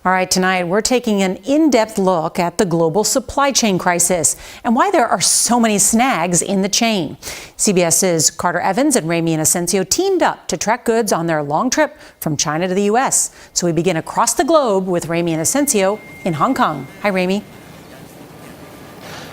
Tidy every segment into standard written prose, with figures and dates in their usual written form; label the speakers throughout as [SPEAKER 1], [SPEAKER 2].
[SPEAKER 1] All right, tonight we're taking an in-depth look at the global supply chain crisis and why there are so many snags in the chain. CBS's Carter Evans and Ramy Inocencio teamed up to track goods on their long trip from China to the U.S. So we begin across the globe with Ramy Inocencio in Hong Kong. Hi, Ramy.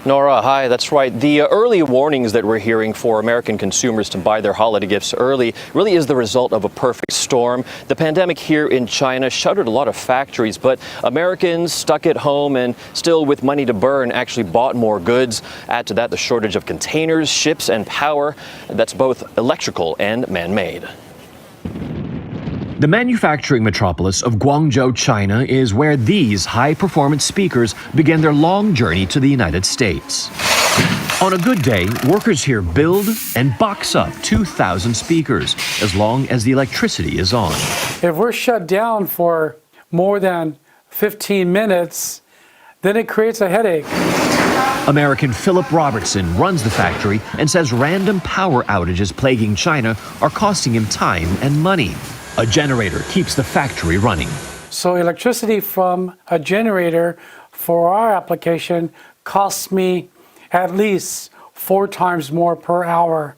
[SPEAKER 2] Nora, hi, that's right. The early warnings that we're hearing for American consumers to buy their holiday gifts early really is the result of a perfect storm. The pandemic here in China shuttered a lot of factories, but Americans stuck at home and still with money to burn actually bought more goods. Add to that the shortage of containers, ships, and power. That's both electrical and man-made.
[SPEAKER 3] The manufacturing metropolis of Guangzhou, China, is where these high-performance speakers began their long journey to the United States. On a good day, workers here build and box up 2,000 speakers, as long as the electricity is on.
[SPEAKER 4] If we're shut down for more than 15 minutes, then it creates a headache.
[SPEAKER 3] American Philip Robertson runs the factory and says random power outages plaguing China are costing him time and money. A generator keeps the factory running.
[SPEAKER 4] So electricity from a generator for our application costs me at least 4 times more per hour.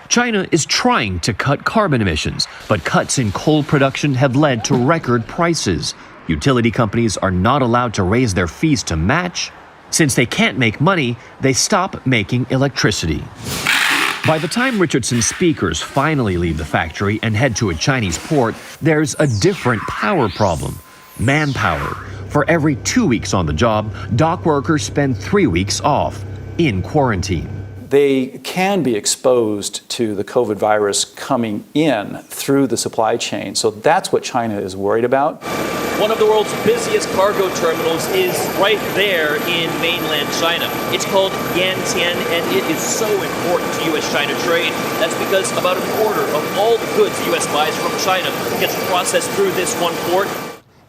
[SPEAKER 3] China is trying to cut carbon emissions, but cuts in coal production have led to record prices. Utility companies are not allowed to raise their fees to match. Since they can't make money, they stop making electricity. By the time Richardson's speakers finally leave the factory and head to a Chinese port, there's a different power problem: manpower. For every 2 weeks on the job, dock workers spend 3 weeks off, in quarantine.
[SPEAKER 5] They can be exposed to the COVID virus coming in through the supply chain. So that's what China is worried about.
[SPEAKER 6] One of the world's busiest cargo terminals is right there in mainland China. It's called Yantian, and it is so important to U.S.-China trade. That's because about a quarter of all the goods the U.S. buys from China gets processed through this one port.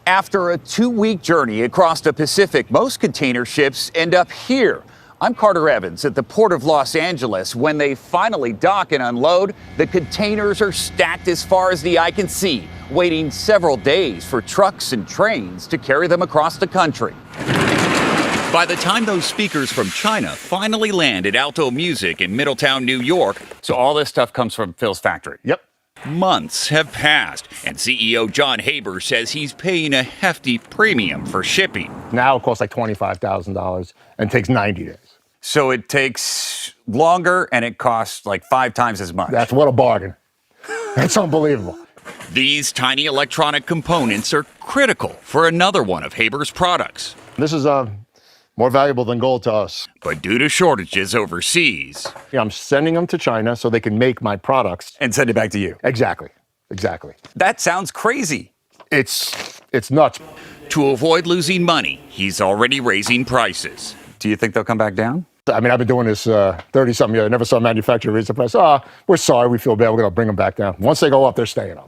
[SPEAKER 7] After a 2-week journey across the Pacific, most container ships end up here. I'm Carter Evans at the Port of Los Angeles. When they finally dock and unload, the containers are stacked as far as the eye can see, waiting several days for trucks and trains to carry them across the country. By the time those speakers from China finally land at Alto Music in Middletown, New York. So all this stuff comes from Phil's factory? Yep. Months have passed, and CEO John Haber says he's paying a hefty premium for shipping.
[SPEAKER 8] Now it costs like $25,000 and takes 90 days.
[SPEAKER 7] So it takes longer and it costs like 5 times as much.
[SPEAKER 8] That's what a bargain. That's unbelievable.
[SPEAKER 7] These tiny electronic components are critical for another one of Haber's products.
[SPEAKER 8] This is more valuable than gold to us.
[SPEAKER 7] But due to shortages overseas,
[SPEAKER 8] I'm sending them to China so they can make my products.
[SPEAKER 7] And send it back to you.
[SPEAKER 8] Exactly.
[SPEAKER 7] That sounds crazy.
[SPEAKER 8] It's nuts.
[SPEAKER 7] To avoid losing money, he's already raising prices. Do you think they'll come back down?
[SPEAKER 8] I mean, I've been doing this 30-something years. I never saw a manufacturer raise the price. We're sorry, we feel bad, we're going to bring them back down. Once they go up, they're staying up.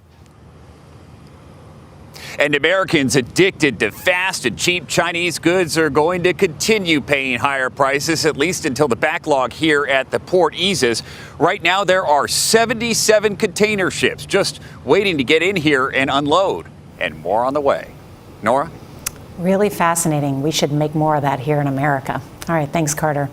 [SPEAKER 7] And Americans addicted to fast and cheap Chinese goods are going to continue paying higher prices, at least until the backlog here at the port eases. Right now, there are 77 container ships just waiting to get in here and unload, and more on the way. Nora?
[SPEAKER 1] Really fascinating. We should make more of that here in America. All right, thanks, Carter.